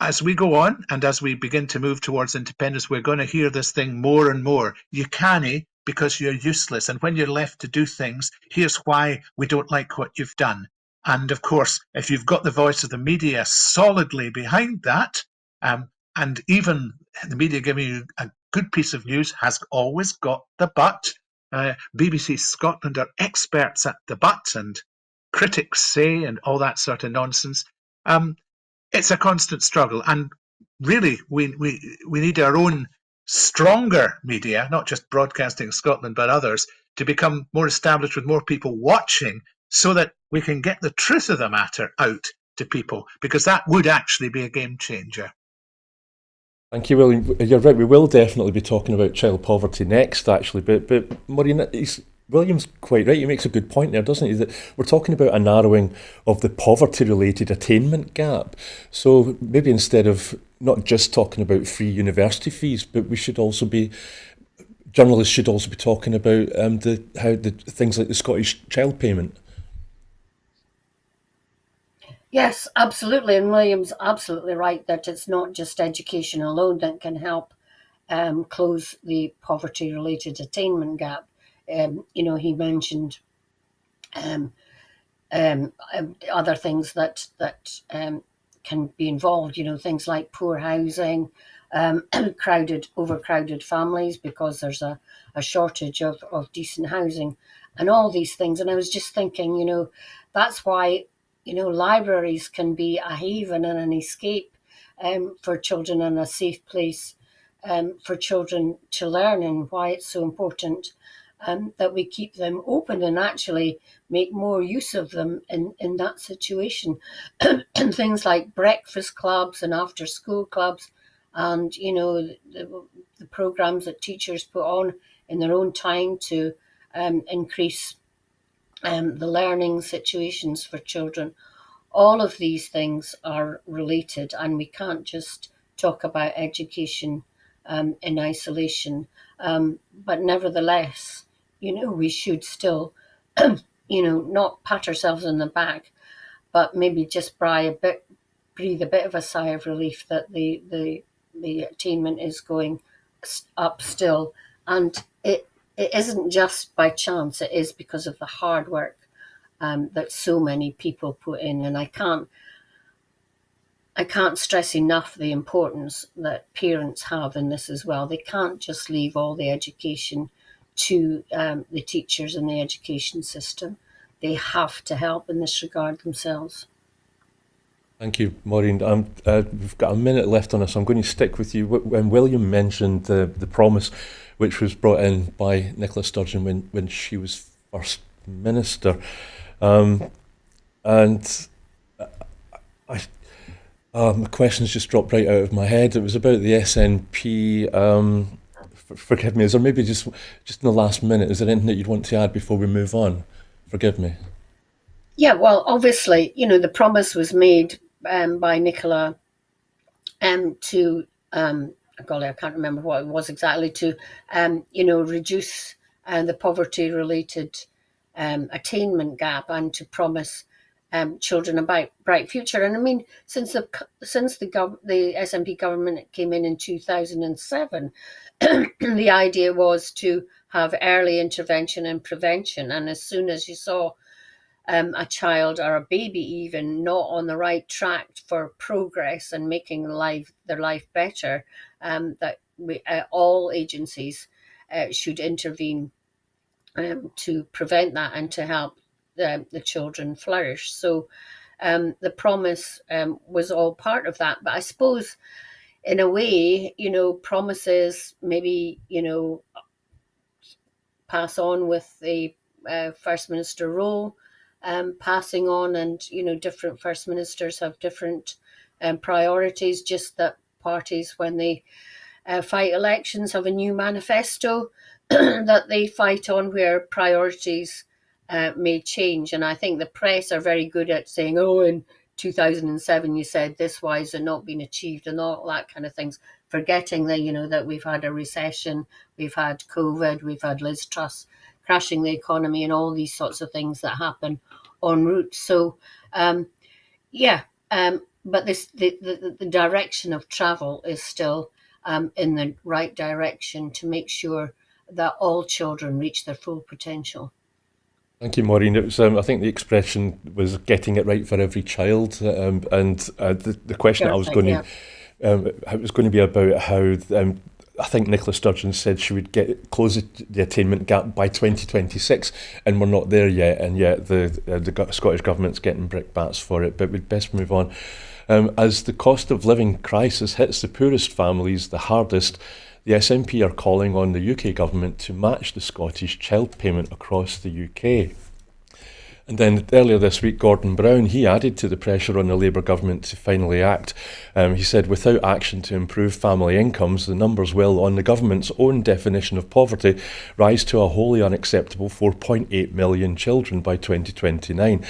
as we go on and as we begin to move towards independence, we're going to hear this thing more and more. You can't because you're useless. And when you're left to do things, here's why we don't like what you've done. And of course, if you've got the voice of the media solidly behind that, and even the media giving you a good piece of news has always got the but. BBC Scotland are experts at the but, and critics say, and all that sort of nonsense. It's a constant struggle, and really we need our own stronger media, not just Broadcasting Scotland but others, to become more established with more people watching, so that we can get the truth of the matter out to people, because that would actually be a game changer. Thank you, William. You're right, we will definitely be talking about child poverty next, actually, but Maureen, William's quite right. He makes a good point there, doesn't he? That we're talking about a narrowing of the poverty-related attainment gap. So maybe instead of not just talking about free university fees, but we should also be, journalists should also be talking about how the things like the Scottish Child Payment. Yes, absolutely. And William's absolutely right that it's not just education alone that can help close the poverty-related attainment gap. He mentioned other things that can be involved. Things like poor housing, overcrowded families because there's a shortage of decent housing, and all these things. And I was just thinking, that's why libraries can be a haven and an escape for children, and a safe place for children to learn, and why it's so important that we keep them open and actually make more use of them in that situation. Things like breakfast clubs and after school clubs, and the programs that teachers put on in their own time to increase the learning situations for children. All of these things are related, and we can't just talk about education in isolation. But nevertheless, we should still, not pat ourselves on the back, but maybe just breathe a bit of a sigh of relief that the attainment is going up still. And it isn't just by chance, it is because of the hard work that so many people put in. And I can't stress enough the importance that parents have in this as well. They can't just leave all the education to the teachers and the education system. They have to help in this regard themselves. Thank you, Maureen. We've got a minute left on us. I'm going to stick with you. When William mentioned the promise, which was brought in by Nicola Sturgeon when she was First Minister, and my questions just dropped right out of my head. It was about the SNP. Forgive me. Is there maybe just in the last minute, is there anything that you'd want to add before we move on? Forgive me. Yeah, well, obviously, the promise was made by Nicola to, golly, I can't remember what it was exactly, to, reduce the poverty-related attainment gap, and to promise children a bright future. And I mean, since the SNP government came in 2007, the idea was to have early intervention and prevention. And as soon as you saw a child or a baby even not on the right track for progress and making their life better, that all agencies should intervene to prevent that and to help the children flourish. So the promise was all part of that. But I suppose, in a way, promises maybe, pass on with the First Minister role, passing on, and different First Ministers have different priorities, just that parties, when they fight elections, have a new manifesto that they fight on, where priorities may change. And I think the press are very good at saying, oh, in 2007 you said this, why has it not been achieved, and all that kind of things, forgetting that that we've had a recession, we've had COVID, we've had Liz Truss crashing the economy, and all these sorts of things that happen en route. So but the direction of travel is still in the right direction to make sure that all children reach their full potential. Thank you, Maureen. It was, I think the expression was getting it right for every child, and the question I was Perfect, going to, it was going to be about how I think Nicola Sturgeon said she would close the attainment gap by 2026, and we're not there yet, and yet the Scottish Government's getting brickbats for it. But we'd best move on. As the cost of living crisis hits the poorest families the hardest, the SNP are calling on the UK Government to match the Scottish child payment across the UK. And then earlier this week, Gordon Brown, he added to the pressure on the Labour government to finally act. He said, without action to improve family incomes, the numbers will, on the government's own definition of poverty, rise to a wholly unacceptable 4.8 million children by 2029.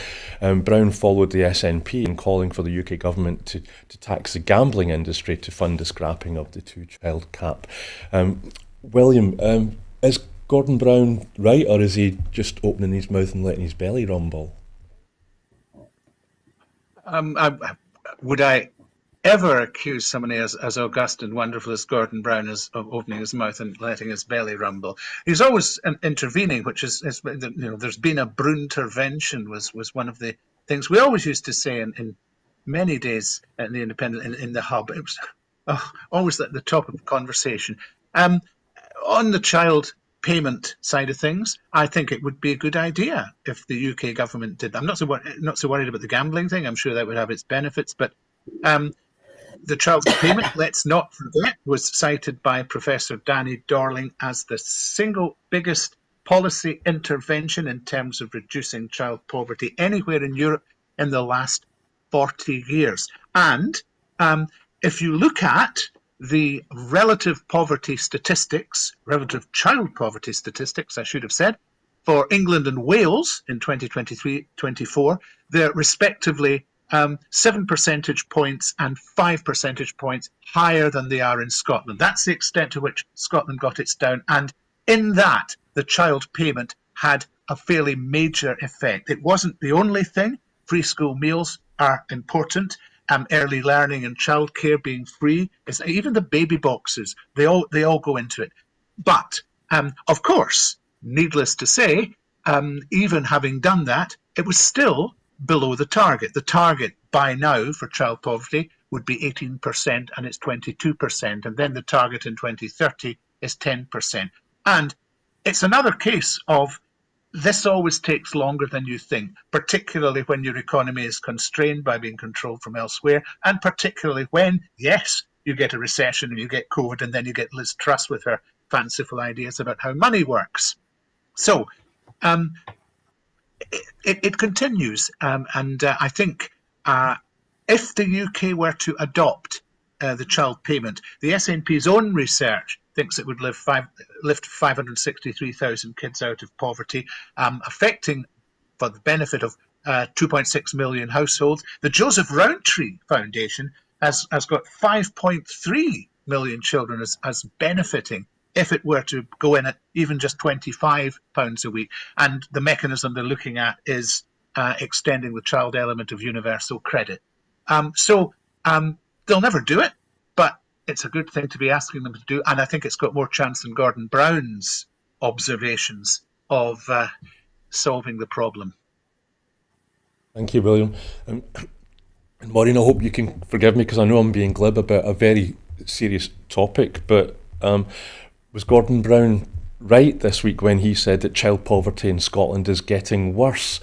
Brown followed the SNP in calling for the UK government to tax the gambling industry to fund the scrapping of the two-child cap. William, is Gordon Brown right, or is he just opening his mouth and letting his belly rumble? Would I ever accuse somebody as august and wonderful as Gordon Brown of opening his mouth and letting his belly rumble? He's always intervening, which is there's been a Broon-tervention was one of the things we always used to say in many days at the Independent in the Hub. It was always at the top of the conversation. On the child payment side of things, I think it would be a good idea if the UK government did that. I'm not so worried about the gambling thing. I'm sure that would have its benefits, but the child payment, let's not forget, was cited by Professor Danny Dorling as the single biggest policy intervention in terms of reducing child poverty anywhere in Europe in the last 40 years. And if you look at the relative poverty statistics, relative child poverty statistics, I should have said, for England and Wales in 2023-24, they're respectively 7 percentage points and 5 percentage points higher than they are in Scotland. That's the extent to which Scotland got its down. And in that, the child payment had a fairly major effect. It wasn't the only thing. Free school meals are important. Early learning and childcare being free, even the baby boxes, they all go into it. But of course, needless to say, even having done that, it was still below the target. The target by now for child poverty would be 18%, and it's 22%, and then the target in 2030 is 10%. And it's another case of this always takes longer than you think, particularly when your economy is constrained by being controlled from elsewhere, and particularly when, yes, you get a recession and you get COVID, and then you get Liz Truss with her fanciful ideas about how money works. So it continues, and I think if the UK were to adopt the child payment, the SNP's own research thinks it would lift 563,000 kids out of poverty, affecting, for the benefit of 2.6 million households. The Joseph Rowntree Foundation has got 5.3 million children as benefiting if it were to go in at even just £25 a week. And the mechanism they're looking at is extending the child element of universal credit. So they'll never do it, but it's a good thing to be asking them to do, and I think it's got more chance than Gordon Brown's observations of solving the problem. Thank you, William. And Maureen, I hope you can forgive me because I know I'm being glib about a very serious topic, but was Gordon Brown right this week when he said that child poverty in Scotland is getting worse,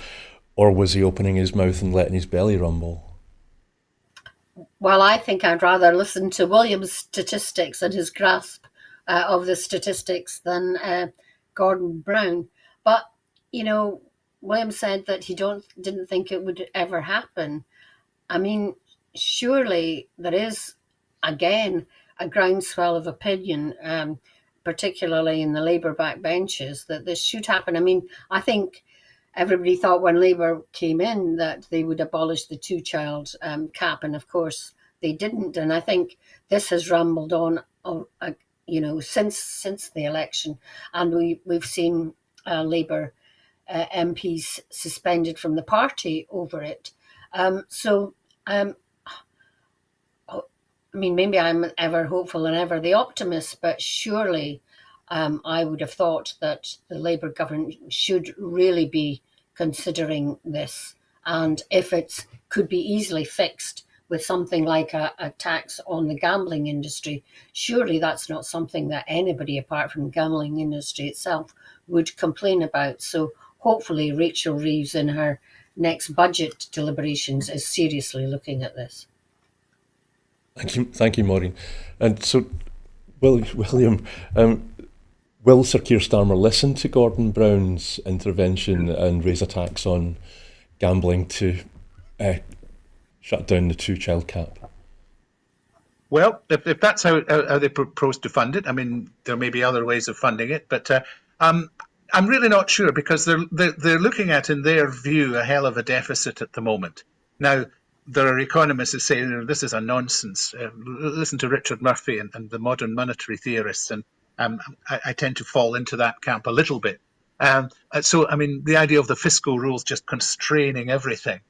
or was he opening his mouth and letting his belly rumble? Well, I think I'd rather listen to William's statistics and his grasp of the statistics than Gordon Brown. But, William said that he didn't think it would ever happen. I mean, surely there is, again, a groundswell of opinion, particularly in the Labour backbenches, that this should happen. I mean, I think everybody thought when Labour came in that they would abolish the two-child cap, and of course they didn't. And I think this has rumbled on, since the election, and we've seen Labour MPs suspended from the party over it. Maybe I'm ever hopeful and ever the optimist, but surely I would have thought that the Labour government should really be considering this. And if it could be easily fixed with something like a tax on the gambling industry, surely that's not something that anybody apart from the gambling industry itself would complain about. So hopefully Rachel Reeves in her next budget deliberations is seriously looking at this. Thank you, Maureen. And so, William, will Sir Keir Starmer listen to Gordon Brown's intervention and raise a tax on gambling to shut down the two-child cap? Well, if that's how they propose to fund it, I mean, there may be other ways of funding it, but I'm really not sure, because they're looking at, in their view, a hell of a deficit at the moment. Now, there are economists who say this is a nonsense. Listen to Richard Murphy and the modern monetary theorists, and I tend to fall into that camp a little bit. So, I mean, the idea of the fiscal rules just constraining everything,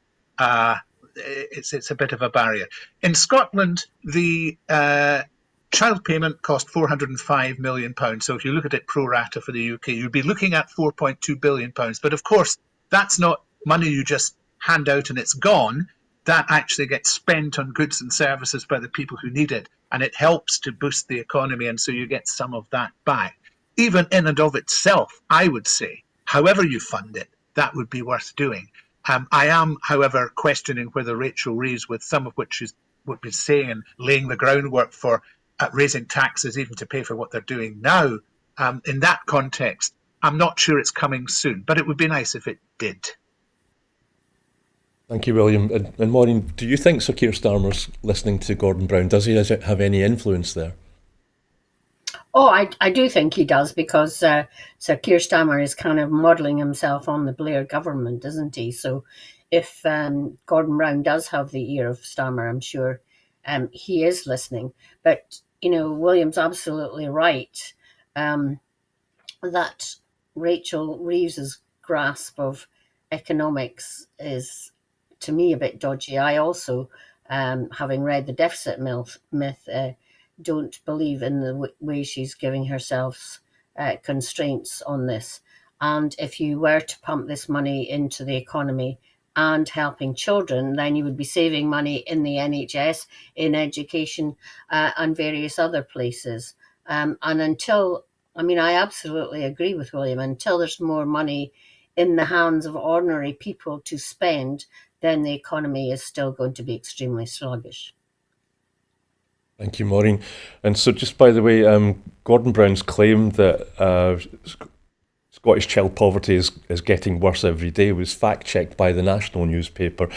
it's a bit of a barrier. In Scotland, the child payment cost £405 million. So if you look at it pro rata for the UK, you'd be looking at £4.2 billion. But of course, that's not money you just hand out and it's gone. That actually gets spent on goods and services by the people who need it, and it helps to boost the economy, and so you get some of that back. Even in and of itself, I would say, however you fund it, that would be worth doing. I am, however, questioning whether Rachel Reeves, with some of which she's been saying and laying the groundwork for raising taxes even to pay for what they're doing now, in that context, I'm not sure it's coming soon, but it would be nice if it did. Thank you, William. And Maureen, do you think Sir Keir Starmer's listening to Gordon Brown? Does he have any influence there? Oh, I do think he does, because Sir Keir Starmer is kind of modelling himself on the Blair government, isn't he? So if Gordon Brown does have the ear of Starmer, I'm sure he is listening. But, William's absolutely right that Rachel Reeves's grasp of economics is, to me, a bit dodgy. I also, having read The Deficit Myth, don't believe in the way she's giving herself constraints on this. And if you were to pump this money into the economy and helping children, then you would be saving money in the NHS, in education, and various other places. And I absolutely agree with William, until there's more money in the hands of ordinary people to spend, then the economy is still going to be extremely sluggish. Thank you, Maureen. And so, just by the way, Gordon Brown's claim that Scottish child poverty is getting worse every day was fact-checked by the National newspaper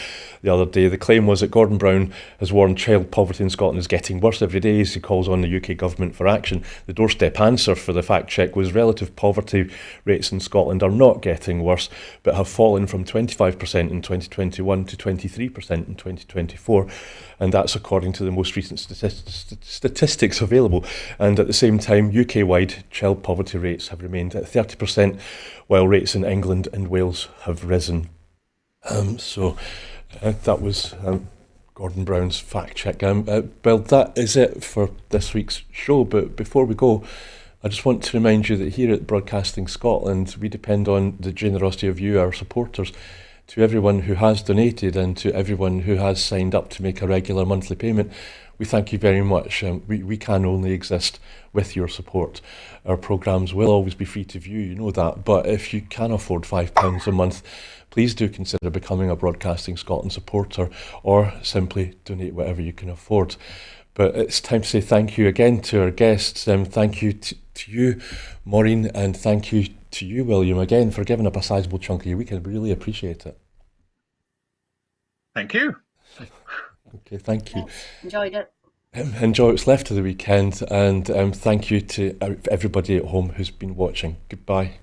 the other day. The claim was that Gordon Brown has warned child poverty in Scotland is getting worse every day as he calls on the UK government for action. The doorstep answer for the fact-check was relative poverty rates in Scotland are not getting worse, but have fallen from 25% in 2021 to 23% in 2024. And that's according to the most recent statistics available. And at the same time, UK-wide child poverty rates have remained at 30%, while rates in England and Wales have risen. So that was Gordon Brown's fact check. Well, that is it for this week's show. But before we go, I just want to remind you that here at Broadcasting Scotland, we depend on the generosity of you, our supporters. To everyone who has donated and to everyone who has signed up to make a regular monthly payment, we thank you very much. We can only exist with your support. Our programmes will always be free to view, you know that, but if you can afford £5 a month, please do consider becoming a Broadcasting Scotland supporter, or simply donate whatever you can afford. But it's time to say thank you again to our guests. Thank you to you, Maureen, and thank you to you, William, again for giving up a sizable chunk of your weekend. We really appreciate it. Thank you. Okay, thank you. Thanks. Enjoyed it. Enjoy what's left of the weekend, and thank you to everybody at home who's been watching. Goodbye.